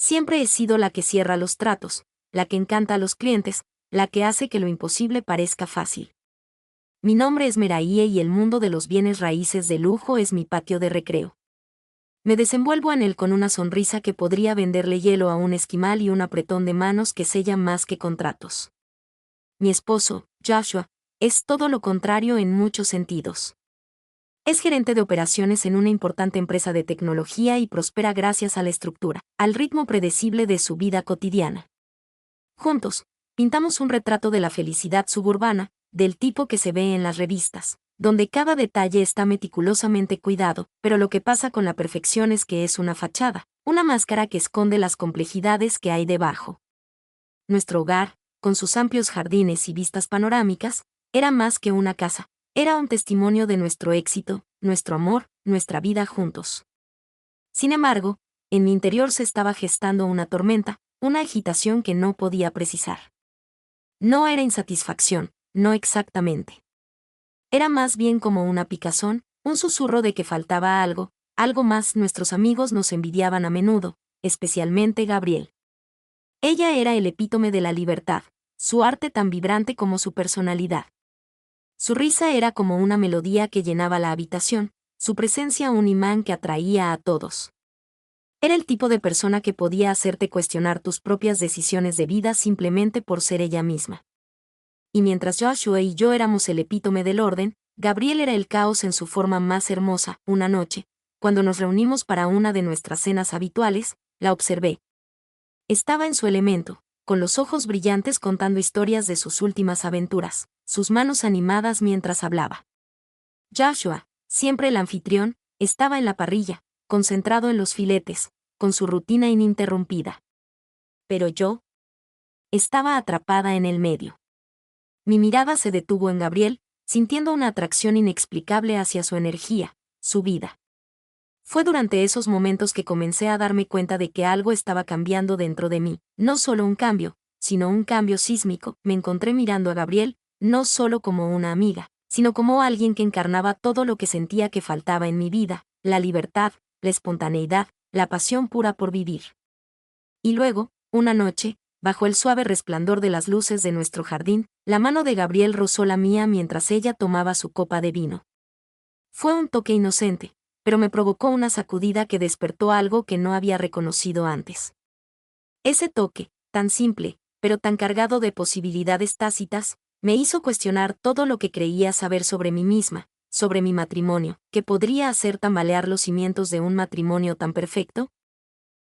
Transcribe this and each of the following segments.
Siempre he sido la que cierra los tratos, la que encanta a los clientes, la que hace que lo imposible parezca fácil. Mi nombre es Meraye y el mundo de los bienes raíces de lujo es mi patio de recreo. Me desenvuelvo en él con una sonrisa que podría venderle hielo a un esquimal y un apretón de manos que sellan más que contratos. Mi esposo, Joshua, es todo lo contrario en muchos sentidos. Es gerente de operaciones en una importante empresa de tecnología y prospera gracias a la estructura, al ritmo predecible de su vida cotidiana. Juntos, pintamos un retrato de la felicidad suburbana, del tipo que se ve en las revistas, donde cada detalle está meticulosamente cuidado, pero lo que pasa con la perfección es que es una fachada, una máscara que esconde las complejidades que hay debajo. Nuestro hogar, con sus amplios jardines y vistas panorámicas, era más que una casa, era un testimonio de nuestro éxito, nuestro amor, nuestra vida juntos. Sin embargo, en mi interior se estaba gestando una tormenta, una agitación que no podía precisar. No era insatisfacción, no exactamente. Era más bien como una picazón, un susurro de que faltaba algo, algo más. Nuestros amigos nos envidiaban a menudo, especialmente Gabriel. Ella era el epítome de la libertad, su arte tan vibrante como su personalidad. Su risa era como una melodía que llenaba la habitación, su presencia un imán que atraía a todos. Era el tipo de persona que podía hacerte cuestionar tus propias decisiones de vida simplemente por ser ella misma. Y mientras Joshua y yo éramos el epítome del orden, Gabriel era el caos en su forma más hermosa. Una noche, cuando nos reunimos para una de nuestras cenas habituales, la observé. Estaba en su elemento, con los ojos brillantes contando historias de sus últimas aventuras, sus manos animadas mientras hablaba. Joshua, siempre el anfitrión, estaba en la parrilla, concentrado en los filetes, con su rutina ininterrumpida. Pero yo estaba atrapada en el medio. Mi mirada se detuvo en Gabriel, sintiendo una atracción inexplicable hacia su energía, su vida. Fue durante esos momentos que comencé a darme cuenta de que algo estaba cambiando dentro de mí, no solo un cambio, sino un cambio sísmico. Me encontré mirando a Gabriel, no solo como una amiga, sino como alguien que encarnaba todo lo que sentía que faltaba en mi vida, la libertad, la espontaneidad, la pasión pura por vivir. Y luego, una noche, bajo el suave resplandor de las luces de nuestro jardín, la mano de Gabriel rozó la mía mientras ella tomaba su copa de vino. Fue un toque inocente, pero me provocó una sacudida que despertó algo que no había reconocido antes. Ese toque, tan simple, pero tan cargado de posibilidades tácitas, me hizo cuestionar todo lo que creía saber sobre mí misma, sobre mi matrimonio, que podría hacer tambalear los cimientos de un matrimonio tan perfecto.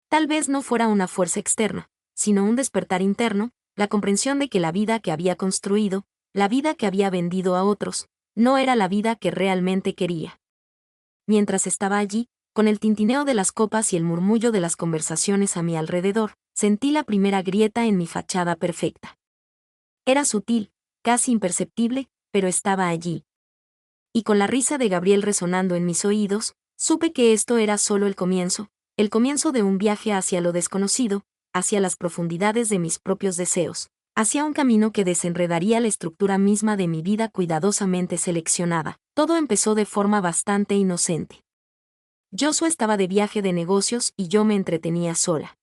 Tal vez no fuera una fuerza externa, sino un despertar interno, la comprensión de que la vida que había construido, la vida que había vendido a otros, no era la vida que realmente quería. Mientras estaba allí, con el tintineo de las copas y el murmullo de las conversaciones a mi alrededor, sentí la primera grieta en mi fachada perfecta. Era sutil, casi imperceptible, pero estaba allí. Y con la risa de Gabriel resonando en mis oídos, supe que esto era solo el comienzo de un viaje hacia lo desconocido, hacia las profundidades de mis propios deseos, hacia un camino que desenredaría la estructura misma de mi vida cuidadosamente seleccionada. Todo empezó de forma bastante inocente. Joshua estaba de viaje de negocios y yo me entretenía sola.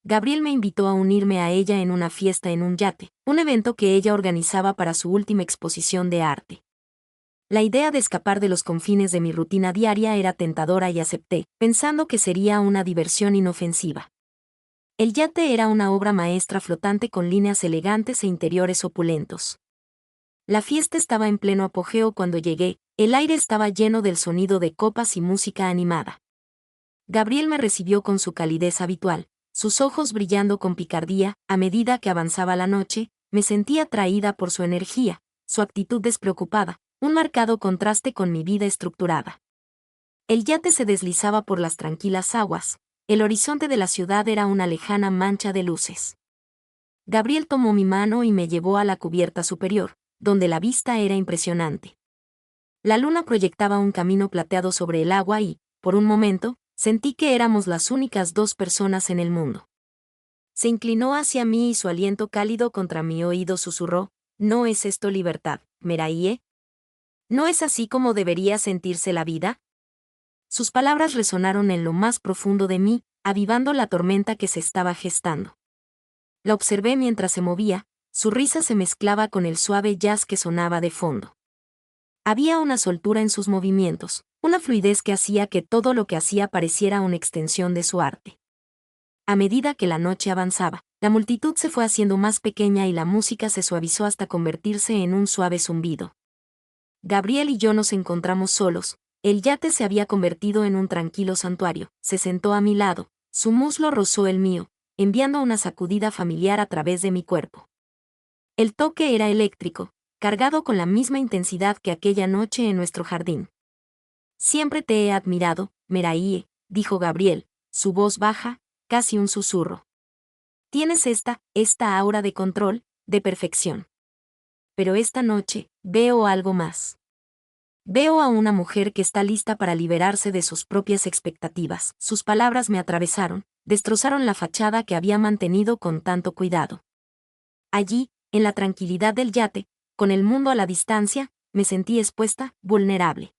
Gabriel me invitó a unirme a ella en una fiesta en un yate, un evento que ella organizaba para su última exposición de arte. La idea de escapar de los confines de mi rutina diaria era tentadora y acepté, pensando que sería una diversión inofensiva. El yate era una obra maestra flotante con líneas elegantes e interiores opulentos. La fiesta estaba en pleno apogeo cuando llegué, el aire estaba lleno del sonido de copas y música animada. Gabriel me recibió con su calidez habitual, sus ojos brillando con picardía. A medida que avanzaba la noche, me sentía atraída por su energía, su actitud despreocupada, un marcado contraste con mi vida estructurada. El yate se deslizaba por las tranquilas aguas, el horizonte de la ciudad era una lejana mancha de luces. Gabriel tomó mi mano y me llevó a la cubierta superior, donde la vista era impresionante. La luna proyectaba un camino plateado sobre el agua y, por un momento, sentí que éramos las únicas dos personas en el mundo. Se inclinó hacia mí y su aliento cálido contra mi oído susurró: ¿No es esto libertad, Meraye? ¿No es así como debería sentirse la vida? Sus palabras resonaron en lo más profundo de mí, avivando la tormenta que se estaba gestando. La observé mientras se movía, su risa se mezclaba con el suave jazz que sonaba de fondo. Había una soltura en sus movimientos, una fluidez que hacía que todo lo que hacía pareciera una extensión de su arte. A medida que la noche avanzaba, la multitud se fue haciendo más pequeña y la música se suavizó hasta convertirse en un suave zumbido. Gabriel y yo nos encontramos solos. El yate se había convertido en un tranquilo santuario. Se sentó a mi lado, su muslo rozó el mío, enviando una sacudida familiar a través de mi cuerpo. El toque era eléctrico, cargado con la misma intensidad que aquella noche en nuestro jardín. Siempre te he admirado, Meraíe, dijo Gabriel, su voz baja, casi un susurro. Tienes esta aura de control, de perfección. Pero esta noche, veo algo más. Veo a una mujer que está lista para liberarse de sus propias expectativas. Sus palabras me atravesaron, destrozaron la fachada que había mantenido con tanto cuidado. Allí, en la tranquilidad del yate, con el mundo a la distancia, me sentí expuesta, vulnerable.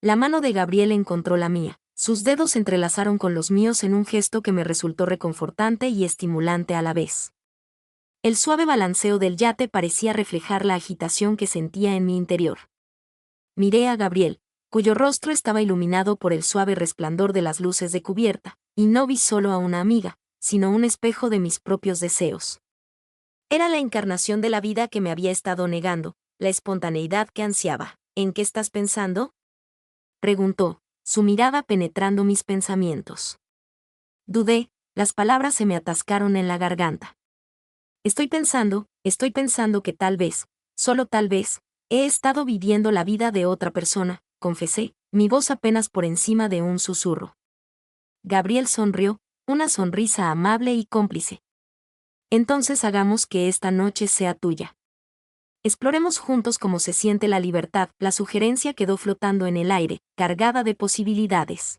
La mano de Gabriel encontró la mía. Sus dedos se entrelazaron con los míos en un gesto que me resultó reconfortante y estimulante a la vez. El suave balanceo del yate parecía reflejar la agitación que sentía en mi interior. Miré a Gabriel, cuyo rostro estaba iluminado por el suave resplandor de las luces de cubierta, y no vi solo a una amiga, sino un espejo de mis propios deseos. Era la encarnación de la vida que me había estado negando, la espontaneidad que ansiaba. ¿En qué estás pensando?, preguntó, su mirada penetrando mis pensamientos. Dudé, las palabras se me atascaron en la garganta. Estoy pensando que tal vez, solo tal vez, he estado viviendo la vida de otra persona, confesé, mi voz apenas por encima de un susurro. Gabriel sonrió, una sonrisa amable y cómplice. Entonces hagamos que esta noche sea tuya. Exploremos juntos cómo se siente la libertad. La sugerencia quedó flotando en el aire, cargada de posibilidades.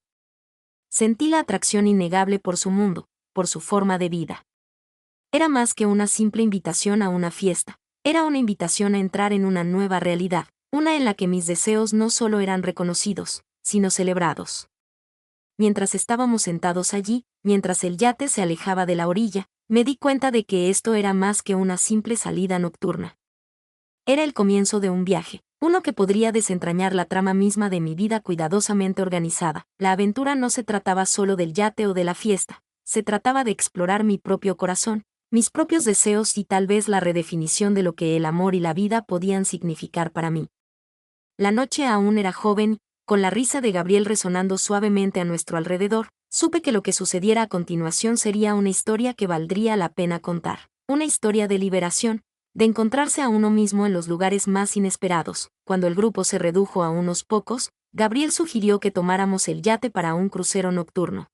Sentí la atracción innegable por su mundo, por su forma de vida. Era más que una simple invitación a una fiesta, era una invitación a entrar en una nueva realidad, una en la que mis deseos no solo eran reconocidos, sino celebrados. Mientras estábamos sentados allí, mientras el yate se alejaba de la orilla, me di cuenta de que esto era más que una simple salida nocturna. Era el comienzo de un viaje, uno que podría desentrañar la trama misma de mi vida cuidadosamente organizada. La aventura no se trataba solo del yate o de la fiesta, se trataba de explorar mi propio corazón, mis propios deseos y tal vez la redefinición de lo que el amor y la vida podían significar para mí. La noche aún era joven, con la risa de Gabriel resonando suavemente a nuestro alrededor, supe que lo que sucediera a continuación sería una historia que valdría la pena contar, una historia de liberación, de encontrarse a uno mismo en los lugares más inesperados. Cuando el grupo se redujo a unos pocos, Gabriel sugirió que tomáramos el yate para un crucero nocturno.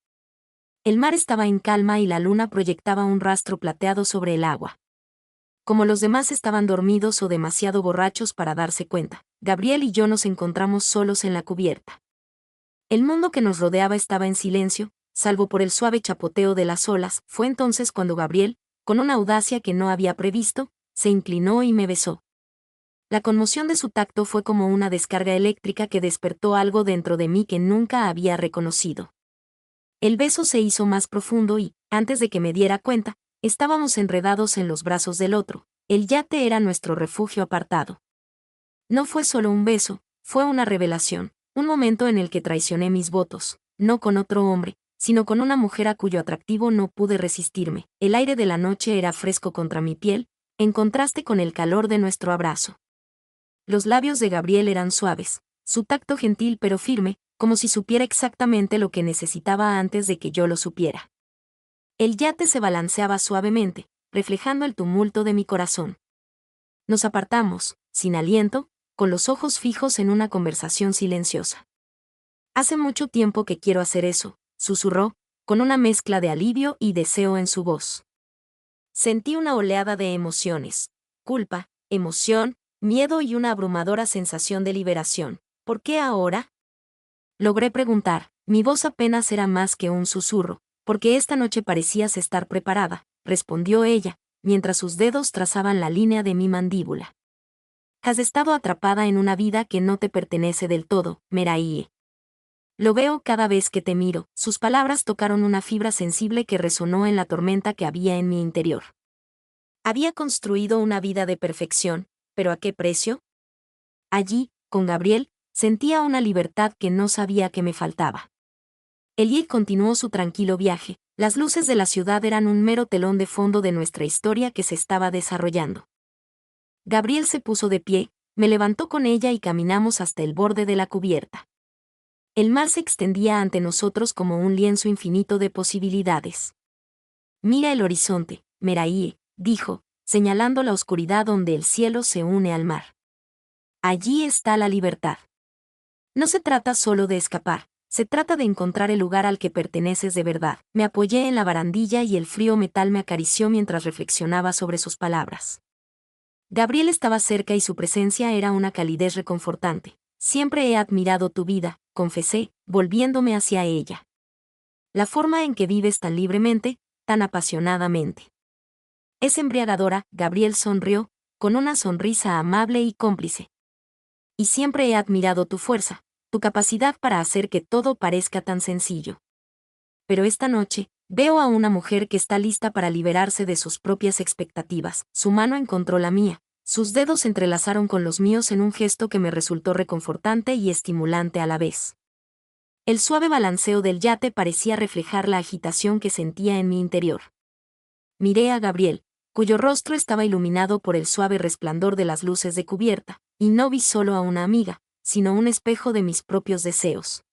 El mar estaba en calma y la luna proyectaba un rastro plateado sobre el agua. Como los demás estaban dormidos o demasiado borrachos para darse cuenta, Gabriel y yo nos encontramos solos en la cubierta. El mundo que nos rodeaba estaba en silencio, salvo por el suave chapoteo de las olas. Fue entonces cuando Gabriel, con una audacia que no había previsto, se inclinó y me besó. La conmoción de su tacto fue como una descarga eléctrica que despertó algo dentro de mí que nunca había reconocido. El beso se hizo más profundo y, antes de que me diera cuenta, estábamos enredados en los brazos del otro. El yate era nuestro refugio apartado. No fue solo un beso, fue una revelación, un momento en el que traicioné mis votos, no con otro hombre, sino con una mujer a cuyo atractivo no pude resistirme. El aire de la noche era fresco contra mi piel, en contraste con el calor de nuestro abrazo. Los labios de Gabriel eran suaves, su tacto gentil pero firme, como si supiera exactamente lo que necesitaba antes de que yo lo supiera. El yate se balanceaba suavemente, reflejando el tumulto de mi corazón. Nos apartamos, sin aliento, con los ojos fijos en una conversación silenciosa. Hace mucho tiempo que quiero hacer eso, susurró, con una mezcla de alivio y deseo en su voz. Sentí una oleada de emociones, culpa, emoción, miedo y una abrumadora sensación de liberación. ¿Por qué ahora?, logré preguntar. Mi voz apenas era más que un susurro, porque esta noche parecías estar preparada, respondió ella, mientras sus dedos trazaban la línea de mi mandíbula. Has estado atrapada en una vida que no te pertenece del todo, Meraíe. Lo veo cada vez que te miro. Sus palabras tocaron una fibra sensible que resonó en la tormenta que había en mi interior. Había construido una vida de perfección, ¿pero a qué precio? Allí, con Gabriel, sentía una libertad que no sabía que me faltaba. Elie continuó su tranquilo viaje. Las luces de la ciudad eran un mero telón de fondo de nuestra historia que se estaba desarrollando. Gabriel se puso de pie, me levantó con ella y caminamos hasta el borde de la cubierta. El mar se extendía ante nosotros como un lienzo infinito de posibilidades. Mira el horizonte, Meraíe, dijo, señalando la oscuridad donde el cielo se une al mar. Allí está la libertad. No se trata solo de escapar, se trata de encontrar el lugar al que perteneces de verdad. Me apoyé en la barandilla y el frío metal me acarició mientras reflexionaba sobre sus palabras. Gabriel estaba cerca y su presencia era una calidez reconfortante. Siempre he admirado tu vida, confesé, volviéndome hacia ella. La forma en que vives tan libremente, tan apasionadamente. Es embriagadora, Gabriel sonrió, con una sonrisa amable y cómplice. Y siempre he admirado tu fuerza, tu capacidad para hacer que todo parezca tan sencillo. Pero esta noche, veo a una mujer que está lista para liberarse de sus propias expectativas. Su mano encontró la mía, sus dedos se entrelazaron con los míos en un gesto que me resultó reconfortante y estimulante a la vez. El suave balanceo del yate parecía reflejar la agitación que sentía en mi interior. Miré a Gabriel, cuyo rostro estaba iluminado por el suave resplandor de las luces de cubierta, y no vi solo a una amiga, sino un espejo de mis propios deseos.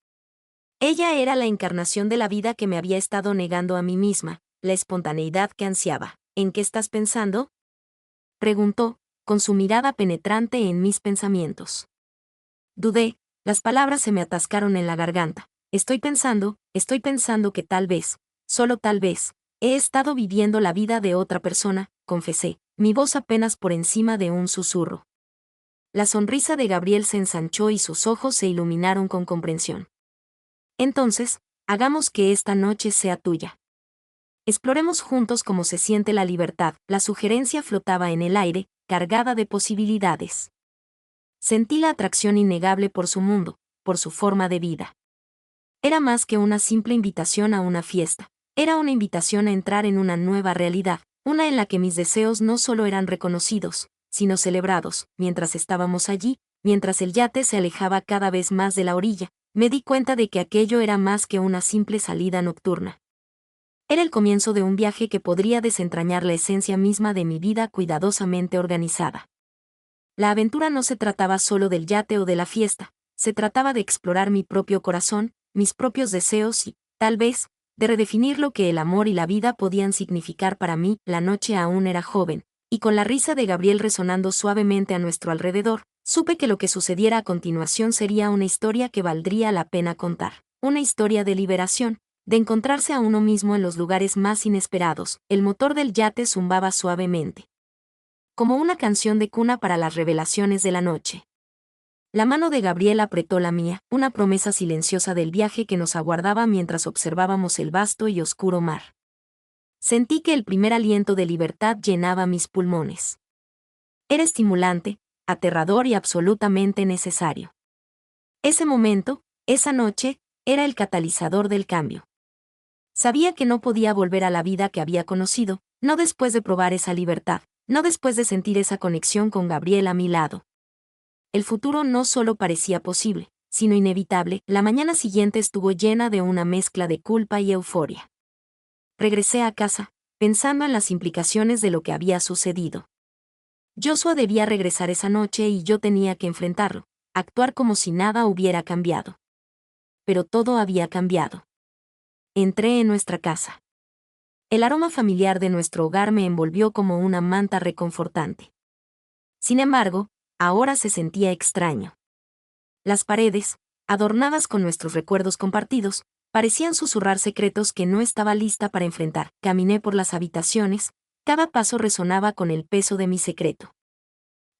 Ella era la encarnación de la vida que me había estado negando a mí misma, la espontaneidad que ansiaba. ¿En qué estás pensando?, preguntó, con su mirada penetrante en mis pensamientos. Dudé, las palabras se me atascaron en la garganta. Estoy pensando que tal vez, solo tal vez, he estado viviendo la vida de otra persona, confesé, mi voz apenas por encima de un susurro. La sonrisa de Gabriel se ensanchó y sus ojos se iluminaron con comprensión. Entonces, hagamos que esta noche sea tuya. Exploremos juntos cómo se siente la libertad. La sugerencia flotaba en el aire, cargada de posibilidades. Sentí la atracción innegable por su mundo, por su forma de vida. Era más que una simple invitación a una fiesta, era una invitación a entrar en una nueva realidad, una en la que mis deseos no solo eran reconocidos, sino celebrados. Mientras estábamos allí, mientras el yate se alejaba cada vez más de la orilla, me di cuenta de que aquello era más que una simple salida nocturna. Era el comienzo de un viaje que podría desentrañar la esencia misma de mi vida cuidadosamente organizada. La aventura no se trataba solo del yate o de la fiesta, se trataba de explorar mi propio corazón, mis propios deseos y, tal vez, de redefinir lo que el amor y la vida podían significar para mí. La noche aún era joven, y con la risa de Gabriel resonando suavemente a nuestro alrededor, supe que lo que sucediera a continuación sería una historia que valdría la pena contar, una historia de liberación, de encontrarse a uno mismo en los lugares más inesperados. El motor del yate zumbaba suavemente, como una canción de cuna para las revelaciones de la noche. La mano de Gabriel apretó la mía, una promesa silenciosa del viaje que nos aguardaba mientras observábamos el vasto y oscuro mar. Sentí que el primer aliento de libertad llenaba mis pulmones. Era estimulante, aterrador y absolutamente necesario. Ese momento, esa noche, era el catalizador del cambio. Sabía que no podía volver a la vida que había conocido, no después de probar esa libertad, no después de sentir esa conexión con Gabriel a mi lado. El futuro no solo parecía posible, sino inevitable. La mañana siguiente estuvo llena de una mezcla de culpa y euforia. Regresé a casa, pensando en las implicaciones de lo que había sucedido. Joshua debía regresar esa noche y yo tenía que enfrentarlo, actuar como si nada hubiera cambiado. Pero todo había cambiado. Entré en nuestra casa. El aroma familiar de nuestro hogar me envolvió como una manta reconfortante. Sin embargo, ahora se sentía extraño. Las paredes, adornadas con nuestros recuerdos compartidos, parecían susurrar secretos que no estaba lista para enfrentar. Caminé por las habitaciones, cada paso resonaba con el peso de mi secreto.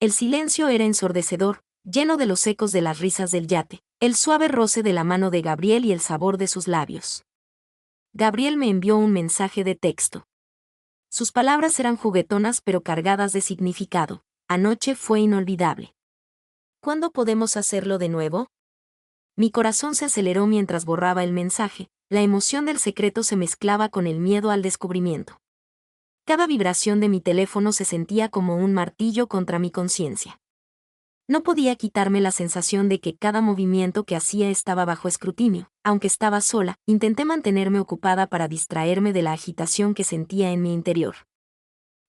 El silencio era ensordecedor, lleno de los ecos de las risas del yate, el suave roce de la mano de Gabriel y el sabor de sus labios. Gabriel me envió un mensaje de texto. Sus palabras eran juguetonas pero cargadas de significado. Anoche fue inolvidable. ¿Cuándo podemos hacerlo de nuevo? Mi corazón se aceleró mientras borraba el mensaje, la emoción del secreto se mezclaba con el miedo al descubrimiento. Cada vibración de mi teléfono se sentía como un martillo contra mi conciencia. No podía quitarme la sensación de que cada movimiento que hacía estaba bajo escrutinio. Aunque estaba sola, intenté mantenerme ocupada para distraerme de la agitación que sentía en mi interior.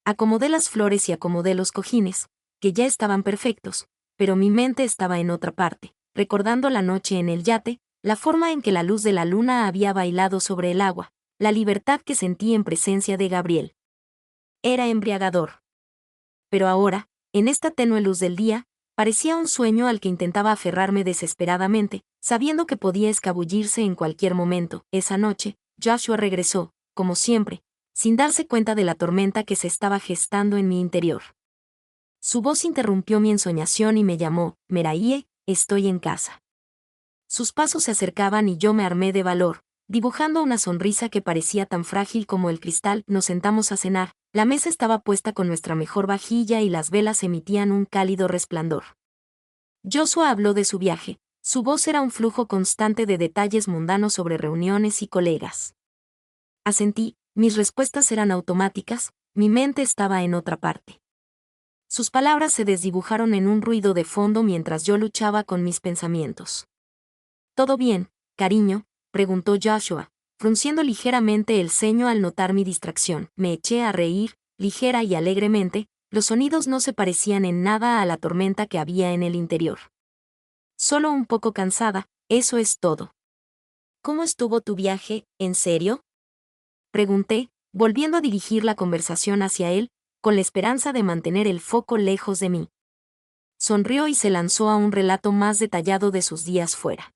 Acomodé las flores y acomodé los cojines, que ya estaban perfectos, pero mi mente estaba en otra parte, recordando la noche en el yate, la forma en que la luz de la luna había bailado sobre el agua, la libertad que sentí en presencia de Gabriel. Era embriagador. Pero ahora, en esta tenue luz del día, parecía un sueño al que intentaba aferrarme desesperadamente, sabiendo que podía escabullirse en cualquier momento. Esa noche, Joshua regresó, como siempre, sin darse cuenta de la tormenta que se estaba gestando en mi interior. Su voz interrumpió mi ensoñación y me llamó: Meraye, estoy en casa. Sus pasos se acercaban y yo me armé de valor, dibujando una sonrisa que parecía tan frágil como el cristal. Nos sentamos a cenar, la mesa estaba puesta con nuestra mejor vajilla y las velas emitían un cálido resplandor. Joshua habló de su viaje, su voz era un flujo constante de detalles mundanos sobre reuniones y colegas. Asentí, mis respuestas eran automáticas, mi mente estaba en otra parte. Sus palabras se desdibujaron en un ruido de fondo mientras yo luchaba con mis pensamientos. ¿Todo bien, cariño?, preguntó Joshua, frunciendo ligeramente el ceño al notar mi distracción. Me eché a reír, ligera y alegremente, los sonidos no se parecían en nada a la tormenta que había en el interior. Solo un poco cansada, eso es todo. ¿Cómo estuvo tu viaje, en serio?, pregunté, volviendo a dirigir la conversación hacia él, con la esperanza de mantener el foco lejos de mí. Sonrió y se lanzó a un relato más detallado de sus días fuera.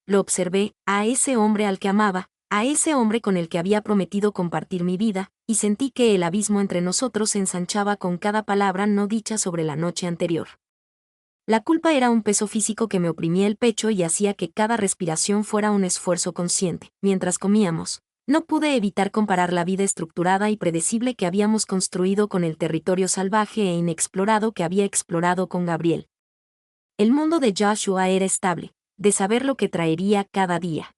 Lo observé, a ese hombre al que amaba, a ese hombre con el que había prometido compartir mi vida, y sentí que el abismo entre nosotros se ensanchaba con cada palabra no dicha sobre la noche anterior. La culpa era un peso físico que me oprimía el pecho y hacía que cada respiración fuera un esfuerzo consciente. Mientras comíamos, no pude evitar comparar la vida estructurada y predecible que habíamos construido con el territorio salvaje e inexplorado que había explorado con Gabriel. El mundo de Joshua era estable, de saber lo que traería cada día.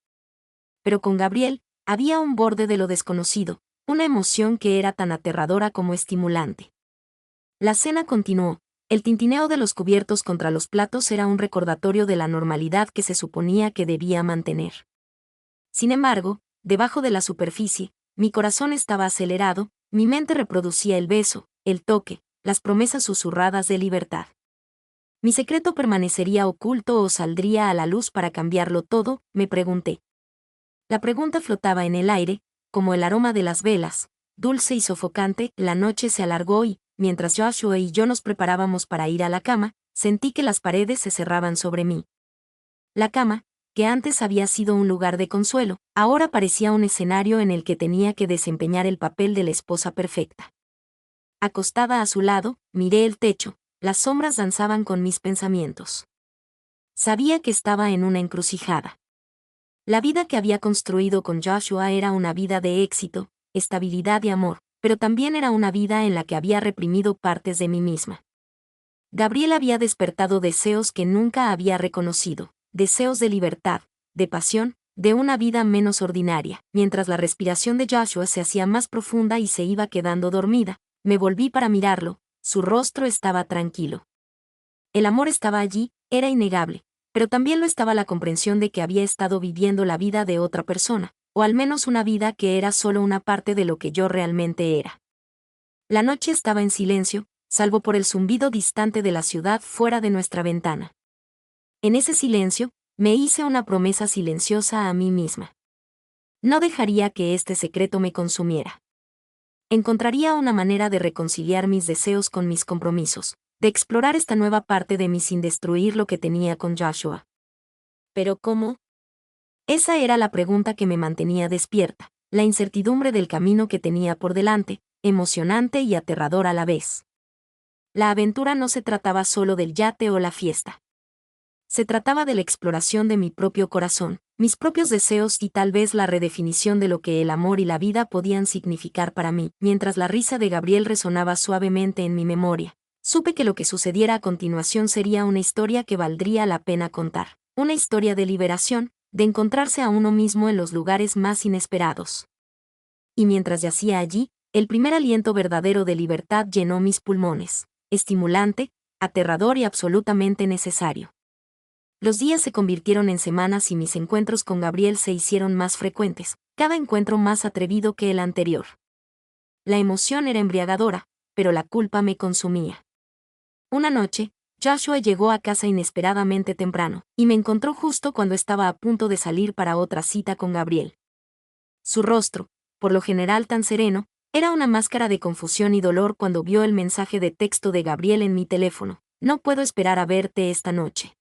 Pero con Gabriel, había un borde de lo desconocido, una emoción que era tan aterradora como estimulante. La cena continuó, el tintineo de los cubiertos contra los platos era un recordatorio de la normalidad que se suponía que debía mantener. Sin embargo, debajo de la superficie, mi corazón estaba acelerado, mi mente reproducía el beso, el toque, las promesas susurradas de libertad. ¿Mi secreto permanecería oculto o saldría a la luz para cambiarlo todo?, me pregunté. La pregunta flotaba en el aire, como el aroma de las velas, dulce y sofocante. La noche se alargó y, mientras Joshua y yo nos preparábamos para ir a la cama, sentí que las paredes se cerraban sobre mí. La cama, que antes había sido un lugar de consuelo, ahora parecía un escenario en el que tenía que desempeñar el papel de la esposa perfecta. Acostada a su lado, miré el techo, las sombras danzaban con mis pensamientos. Sabía que estaba en una encrucijada. La vida que había construido con Joshua era una vida de éxito, estabilidad y amor, pero también era una vida en la que había reprimido partes de mí misma. Gabriel había despertado deseos que nunca había reconocido, deseos de libertad, de pasión, de una vida menos ordinaria. Mientras la respiración de Joshua se hacía más profunda y se iba quedando dormida, me volví para mirarlo, su rostro estaba tranquilo. El amor estaba allí, era innegable, pero también lo estaba la comprensión de que había estado viviendo la vida de otra persona, o al menos una vida que era solo una parte de lo que yo realmente era. La noche estaba en silencio, salvo por el zumbido distante de la ciudad fuera de nuestra ventana. En ese silencio, me hice una promesa silenciosa a mí misma. No dejaría que este secreto me consumiera. Encontraría una manera de reconciliar mis deseos con mis compromisos, de explorar esta nueva parte de mí sin destruir lo que tenía con Joshua. ¿Pero cómo? Esa era la pregunta que me mantenía despierta, la incertidumbre del camino que tenía por delante, emocionante y aterrador a la vez. La aventura no se trataba solo del yate o la fiesta. Se trataba de la exploración de mi propio corazón, mis propios deseos y tal vez la redefinición de lo que el amor y la vida podían significar para mí. Mientras la risa de Gabriel resonaba suavemente en mi memoria, supe que lo que sucediera a continuación sería una historia que valdría la pena contar. una historia de liberación, de encontrarse a uno mismo en los lugares más inesperados. Y mientras yacía allí, el primer aliento verdadero de libertad llenó mis pulmones, estimulante, aterrador y absolutamente necesario. Los días se convirtieron en semanas y mis encuentros con Gabriel se hicieron más frecuentes, cada encuentro más atrevido que el anterior. La emoción era embriagadora, pero la culpa me consumía. Una noche, Joshua llegó a casa inesperadamente temprano, y me encontró justo cuando estaba a punto de salir para otra cita con Gabriel. Su rostro, por lo general tan sereno, era una máscara de confusión y dolor cuando vio el mensaje de texto de Gabriel en mi teléfono. No puedo esperar a verte esta noche.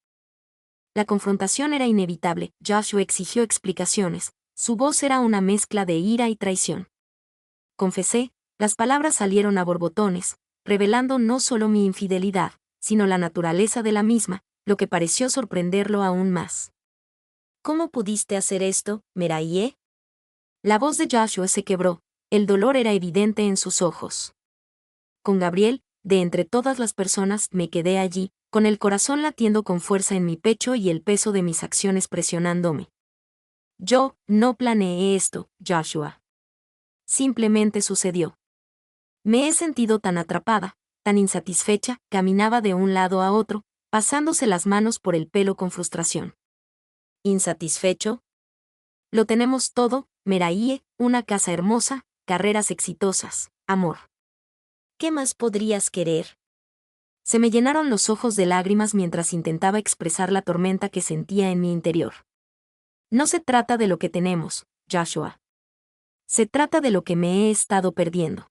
La confrontación era inevitable. Joshua exigió explicaciones. Su voz era una mezcla de ira y traición. Confesé, las palabras salieron a borbotones, revelando no solo mi infidelidad, sino la naturaleza de la misma, lo que pareció sorprenderlo aún más. ¿Cómo pudiste hacer esto, Meraye? La voz de Joshua se quebró, el dolor era evidente en sus ojos. Con Gabriel, de entre todas las personas, me quedé allí, con el corazón latiendo con fuerza en mi pecho y el peso de mis acciones presionándome. Yo no planeé esto, Joshua. Simplemente sucedió. Me he sentido tan atrapada, tan insatisfecha, caminaba de un lado a otro, pasándose las manos por el pelo con frustración. ¿Insatisfecho? Lo tenemos todo, Meraye, una casa hermosa, carreras exitosas, amor. ¿Qué más podrías querer? Se me llenaron los ojos de lágrimas mientras intentaba expresar la tormenta que sentía en mi interior. No se trata de lo que tenemos, Joshua. Se trata de lo que me he estado perdiendo.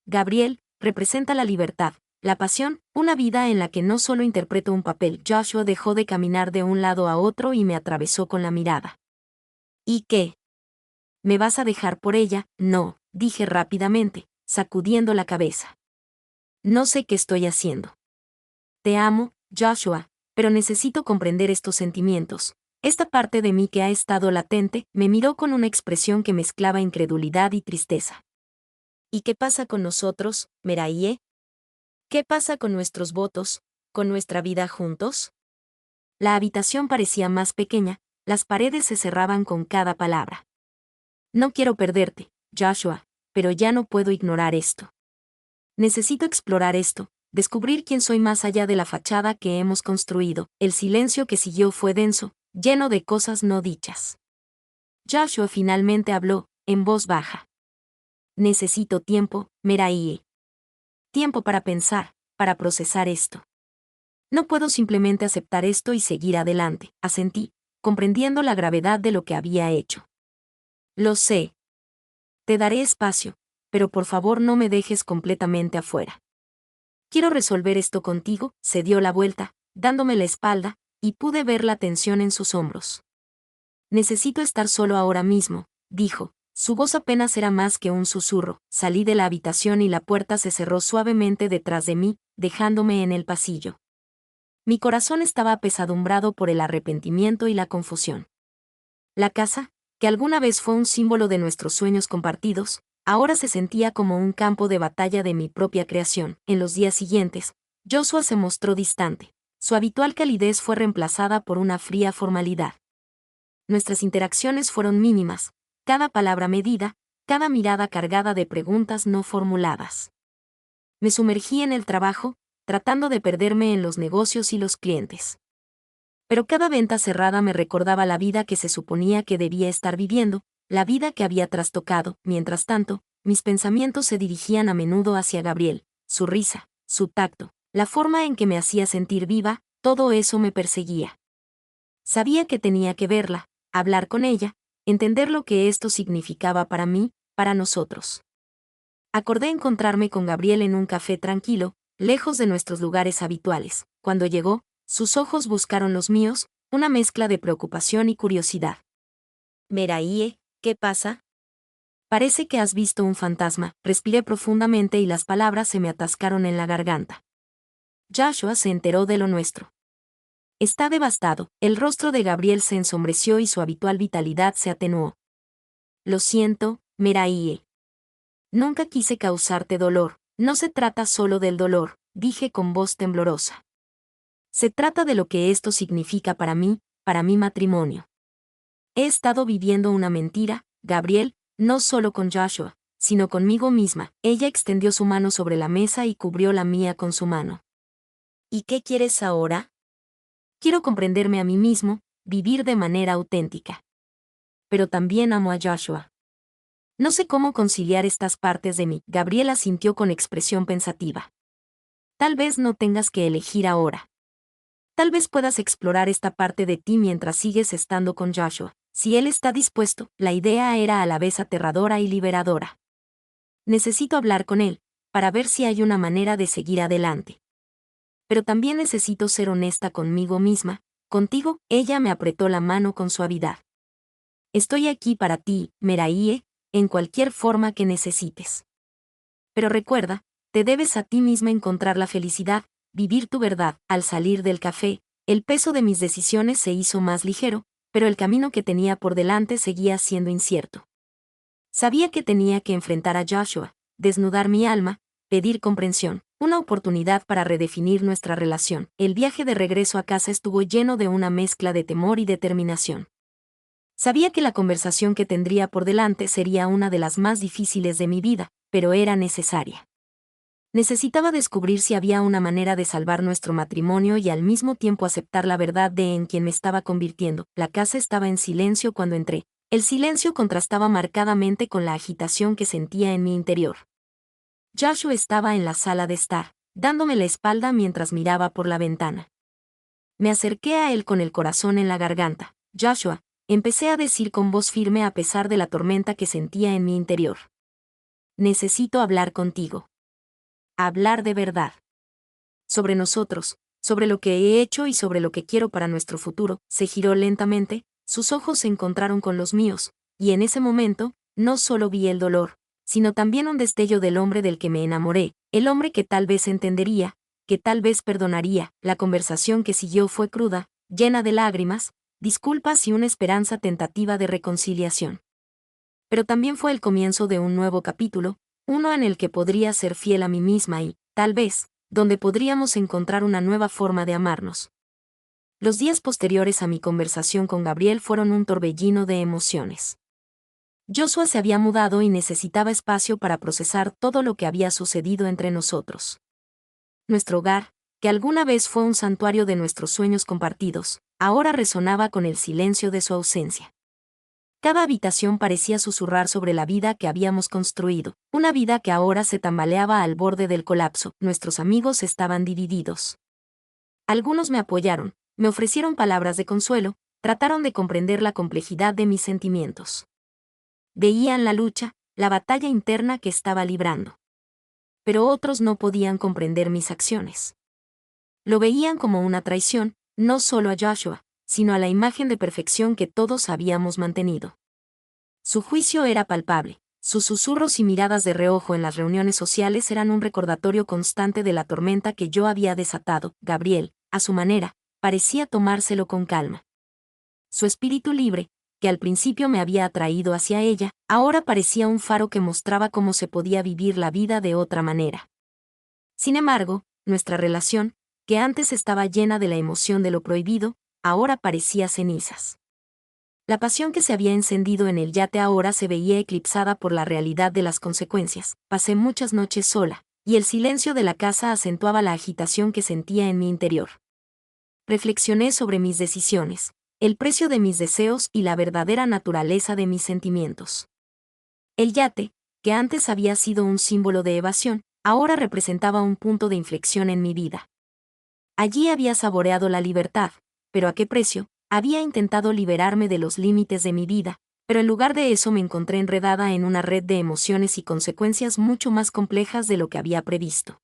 Gabriel representa la libertad, la pasión, una vida en la que no solo interpreto un papel. Joshua dejó de caminar de un lado a otro y me atravesó con la mirada. ¿Y qué? ¿Me vas a dejar por ella? No, dije rápidamente, sacudiendo la cabeza. No sé qué estoy haciendo. Te amo, Joshua, pero necesito comprender estos sentimientos. Esta parte de mí que ha estado latente, me miró con una expresión que mezclaba incredulidad y tristeza. ¿Y qué pasa con nosotros, Meraye? ¿Qué pasa con nuestros votos, con nuestra vida juntos? La habitación parecía más pequeña, las paredes se cerraban con cada palabra. No quiero perderte, Joshua, pero ya no puedo ignorar esto. Necesito explorar esto, descubrir quién soy más allá de la fachada que hemos construido. El silencio que siguió fue denso, lleno de cosas no dichas. Joshua finalmente habló, en voz baja. Necesito tiempo, Meraye. Tiempo para pensar, para procesar esto. No puedo simplemente aceptar esto y seguir adelante, asentí, comprendiendo la gravedad de lo que había hecho. Lo sé. Te daré espacio, pero por favor no me dejes completamente afuera. Quiero resolver esto contigo. Se dio la vuelta, dándome la espalda, y pude ver la tensión en sus hombros. Necesito estar solo ahora mismo, dijo. Su voz apenas era más que un susurro. Salí de la habitación y la puerta se cerró suavemente detrás de mí, dejándome en el pasillo. Mi corazón estaba apesadumbrado por el arrepentimiento y la confusión. La casa, que alguna vez fue un símbolo de nuestros sueños compartidos, ahora se sentía como un campo de batalla de mi propia creación. En los días siguientes, Joshua se mostró distante. Su habitual calidez fue reemplazada por una fría formalidad. Nuestras interacciones fueron mínimas, cada palabra medida, cada mirada cargada de preguntas no formuladas. Me sumergí en el trabajo, tratando de perderme en los negocios y los clientes. Pero cada venta cerrada me recordaba la vida que se suponía que debía estar viviendo, la vida que había trastocado. Mientras tanto, mis pensamientos se dirigían a menudo hacia Gabriel, su risa, su tacto, la forma en que me hacía sentir viva, todo eso me perseguía. Sabía que tenía que verla, hablar con ella, entender lo que esto significaba para mí, para nosotros. Acordé encontrarme con Gabriel en un café tranquilo, lejos de nuestros lugares habituales. Cuando llegó, sus ojos buscaron los míos, una mezcla de preocupación y curiosidad. Meraye, ¿qué pasa? Parece que has visto un fantasma. Respiré profundamente y las palabras se me atascaron en la garganta. Joshua se enteró de lo nuestro. Está devastado. El rostro de Gabriel se ensombreció y su habitual vitalidad se atenuó. Lo siento, Meraye. Nunca quise causarte dolor. No se trata solo del dolor, dije con voz temblorosa. Se trata de lo que esto significa para mí, para mi matrimonio. He estado viviendo una mentira, Gabriel, no solo con Joshua, sino conmigo misma. Ella extendió su mano sobre la mesa y cubrió la mía con su mano. ¿Y qué quieres ahora? Quiero comprenderme a mí mismo, vivir de manera auténtica. Pero también amo a Joshua. No sé cómo conciliar estas partes de mí. Gabriel asintió con expresión pensativa. Tal vez no tengas que elegir ahora. Tal vez puedas explorar esta parte de ti mientras sigues estando con Joshua. Si él está dispuesto, la idea era a la vez aterradora y liberadora. Necesito hablar con él, para ver si hay una manera de seguir adelante. Pero también necesito ser honesta conmigo misma. Contigo, ella me apretó la mano con suavidad. Estoy aquí para ti, Meraíe, en cualquier forma que necesites. Pero recuerda, te debes a ti misma encontrar la felicidad, vivir tu verdad. Al salir del café, el peso de mis decisiones se hizo más ligero, pero el camino que tenía por delante seguía siendo incierto. Sabía que tenía que enfrentar a Joshua, desnudar mi alma, pedir comprensión, una oportunidad para redefinir nuestra relación. El viaje de regreso a casa estuvo lleno de una mezcla de temor y determinación. Sabía que la conversación que tendría por delante sería una de las más difíciles de mi vida, pero era necesaria. Necesitaba descubrir si había una manera de salvar nuestro matrimonio y al mismo tiempo aceptar la verdad de en quien me estaba convirtiendo. La casa estaba en silencio cuando entré. El silencio contrastaba marcadamente con la agitación que sentía en mi interior. Joshua estaba en la sala de estar, dándome la espalda mientras miraba por la ventana. Me acerqué a él con el corazón en la garganta. Joshua, empecé a decir con voz firme a pesar de la tormenta que sentía en mi interior. Necesito hablar contigo. Hablar de verdad. Sobre nosotros, sobre lo que he hecho y sobre lo que quiero para nuestro futuro. Se giró lentamente, sus ojos se encontraron con los míos, y en ese momento, no solo vi el dolor, sino también un destello del hombre del que me enamoré, el hombre que tal vez entendería, que tal vez perdonaría. La conversación que siguió fue cruda, llena de lágrimas, disculpas y una esperanza tentativa de reconciliación. Pero también fue el comienzo de un nuevo capítulo, uno en el que podría ser fiel a mí misma y, tal vez, donde podríamos encontrar una nueva forma de amarnos. Los días posteriores a mi conversación con Gabriel fueron un torbellino de emociones. Joshua se había mudado y necesitaba espacio para procesar todo lo que había sucedido entre nosotros. Nuestro hogar, que alguna vez fue un santuario de nuestros sueños compartidos, ahora resonaba con el silencio de su ausencia. Cada habitación parecía susurrar sobre la vida que habíamos construido, una vida que ahora se tambaleaba al borde del colapso. Nuestros amigos estaban divididos. Algunos me apoyaron, me ofrecieron palabras de consuelo, trataron de comprender la complejidad de mis sentimientos. Veían la lucha, la batalla interna que estaba librando. Pero otros no podían comprender mis acciones. Lo veían como una traición, no solo a Joshua, sino a la imagen de perfección que todos habíamos mantenido. Su juicio era palpable, sus susurros y miradas de reojo en las reuniones sociales eran un recordatorio constante de la tormenta que yo había desatado. Gabriel, a su manera, parecía tomárselo con calma. Su espíritu libre, que al principio me había atraído hacia ella, ahora parecía un faro que mostraba cómo se podía vivir la vida de otra manera. Sin embargo, nuestra relación, que antes estaba llena de la emoción de lo prohibido, ahora parecía cenizas. La pasión que se había encendido en el yate ahora se veía eclipsada por la realidad de las consecuencias. Pasé muchas noches sola, y el silencio de la casa acentuaba la agitación que sentía en mi interior. Reflexioné sobre mis decisiones, el precio de mis deseos y la verdadera naturaleza de mis sentimientos. El yate, que antes había sido un símbolo de evasión, ahora representaba un punto de inflexión en mi vida. Allí había saboreado la libertad, pero ¿a qué precio? Había intentado liberarme de los límites de mi vida, pero en lugar de eso me encontré enredada en una red de emociones y consecuencias mucho más complejas de lo que había previsto.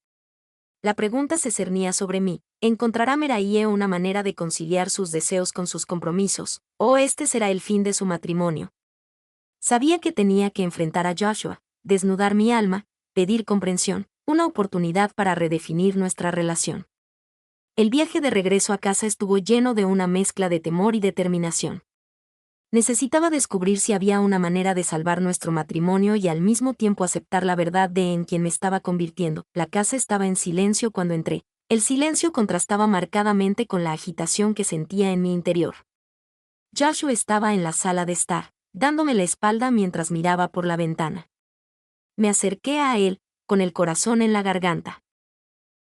La pregunta se cernía sobre mí: ¿encontrará Meraíe una manera de conciliar sus deseos con sus compromisos, o este será el fin de su matrimonio? Sabía que tenía que enfrentar a Joshua, desnudar mi alma, pedir comprensión, una oportunidad para redefinir nuestra relación. El viaje de regreso a casa estuvo lleno de una mezcla de temor y determinación. Necesitaba descubrir si había una manera de salvar nuestro matrimonio y al mismo tiempo aceptar la verdad de en quien me estaba convirtiendo. La casa estaba en silencio cuando entré. El silencio contrastaba marcadamente con la agitación que sentía en mi interior. Joshua estaba en la sala de estar, dándome la espalda mientras miraba por la ventana. Me acerqué a él, con el corazón en la garganta.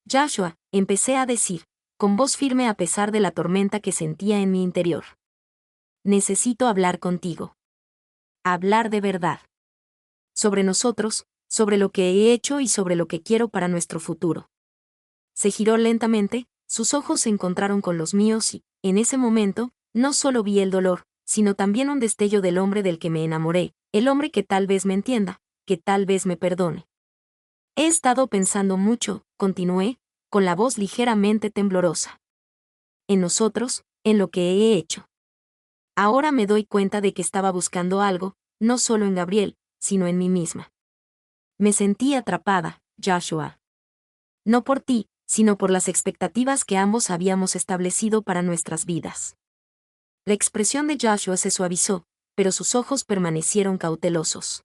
Joshua, empecé a decir, con voz firme a pesar de la tormenta que sentía en mi interior. Necesito hablar contigo. Hablar de verdad. Sobre nosotros, sobre lo que he hecho y sobre lo que quiero para nuestro futuro. Se giró lentamente, sus ojos se encontraron con los míos y, en ese momento, no solo vi el dolor, sino también un destello del hombre del que me enamoré, el hombre que tal vez me entienda, que tal vez me perdone. He estado pensando mucho, continué, con la voz ligeramente temblorosa. En nosotros, en lo que he hecho. Ahora me doy cuenta de que estaba buscando algo, no solo en Gabriel, sino en mí misma. Me sentí atrapada, Joshua. No por ti, sino por las expectativas que ambos habíamos establecido para nuestras vidas. La expresión de Joshua se suavizó, pero sus ojos permanecieron cautelosos.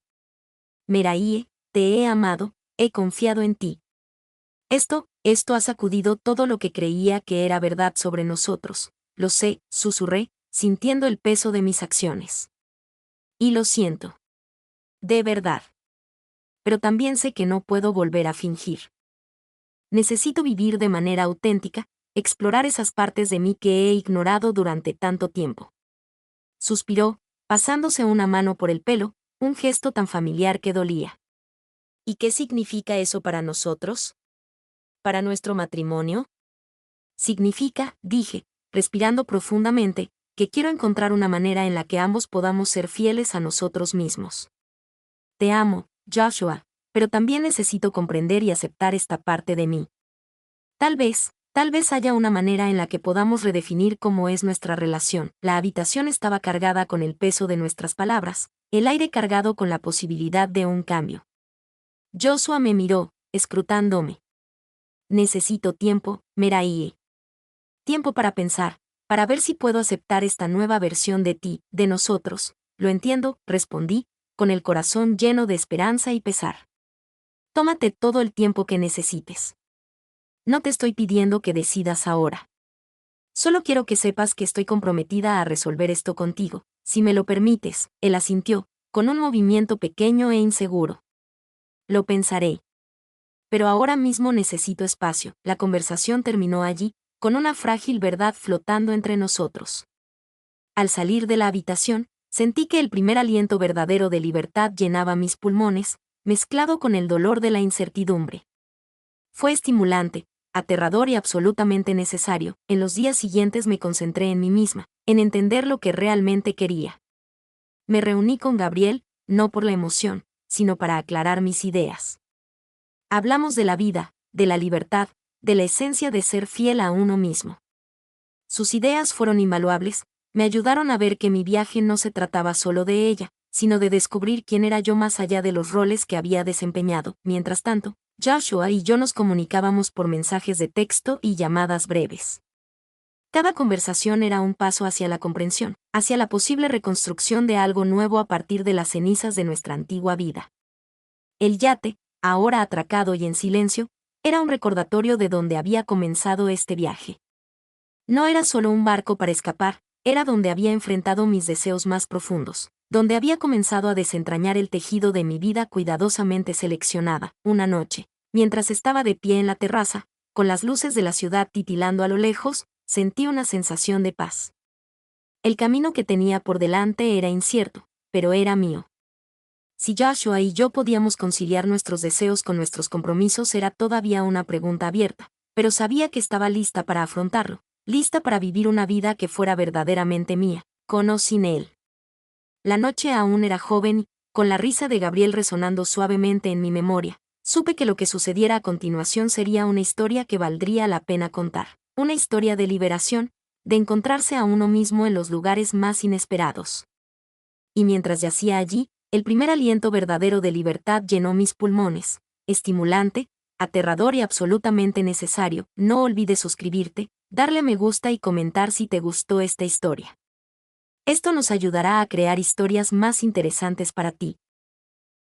Meraíe, te he amado, he confiado en ti. Esto ha sacudido todo lo que creía que era verdad sobre nosotros, lo sé, susurré, sintiendo el peso de mis acciones. Y lo siento. De verdad. Pero también sé que no puedo volver a fingir. Necesito vivir de manera auténtica, explorar esas partes de mí que he ignorado durante tanto tiempo. Suspiró, pasándose una mano por el pelo, un gesto tan familiar que dolía. ¿Y qué significa eso para nosotros? ¿Para nuestro matrimonio? Significa, dije, respirando profundamente, que quiero encontrar una manera en la que ambos podamos ser fieles a nosotros mismos. Te amo, Joshua, pero también necesito comprender y aceptar esta parte de mí. Tal vez haya una manera en la que podamos redefinir cómo es nuestra relación. La habitación estaba cargada con el peso de nuestras palabras, el aire cargado con la posibilidad de un cambio. Joshua me miró, escrutándome. Necesito tiempo, Meraíe. Tiempo para pensar, para ver si puedo aceptar esta nueva versión de ti, de nosotros. Lo entiendo, respondí, con el corazón lleno de esperanza y pesar. Tómate todo el tiempo que necesites. No te estoy pidiendo que decidas ahora. Solo quiero que sepas que estoy comprometida a resolver esto contigo, si me lo permites, él asintió, con un movimiento pequeño e inseguro. Lo pensaré. Pero ahora mismo necesito espacio. La conversación terminó allí, con una frágil verdad flotando entre nosotros. Al salir de la habitación, sentí que el primer aliento verdadero de libertad llenaba mis pulmones, mezclado con el dolor de la incertidumbre. Fue estimulante, aterrador y absolutamente necesario. En los días siguientes me concentré en mí misma, en entender lo que realmente quería. Me reuní con Gabriel, no por la emoción, sino para aclarar mis ideas. Hablamos de la vida, de la libertad, de la esencia de ser fiel a uno mismo. Sus ideas fueron invaluables, me ayudaron a ver que mi viaje no se trataba solo de ella, sino de descubrir quién era yo más allá de los roles que había desempeñado. Mientras tanto, Joshua y yo nos comunicábamos por mensajes de texto y llamadas breves. Cada conversación era un paso hacia la comprensión, hacia la posible reconstrucción de algo nuevo a partir de las cenizas de nuestra antigua vida. El yate, ahora atracado y en silencio, era un recordatorio de dónde había comenzado este viaje. No era solo un barco para escapar, era donde había enfrentado mis deseos más profundos, donde había comenzado a desentrañar el tejido de mi vida cuidadosamente seleccionada. Una noche, mientras estaba de pie en la terraza, con las luces de la ciudad titilando a lo lejos, sentí una sensación de paz. El camino que tenía por delante era incierto, pero era mío. Si Joshua y yo podíamos conciliar nuestros deseos con nuestros compromisos era todavía una pregunta abierta, pero sabía que estaba lista para afrontarlo, lista para vivir una vida que fuera verdaderamente mía, con o sin él. La noche aún era joven y, con la risa de Gabriel resonando suavemente en mi memoria, supe que lo que sucediera a continuación sería una historia que valdría la pena contar, una historia de liberación, de encontrarse a uno mismo en los lugares más inesperados. Y mientras yacía allí, el primer aliento verdadero de libertad llenó mis pulmones, estimulante, aterrador y absolutamente necesario. No olvides suscribirte, darle me gusta y comentar si te gustó esta historia. Esto nos ayudará a crear historias más interesantes para ti.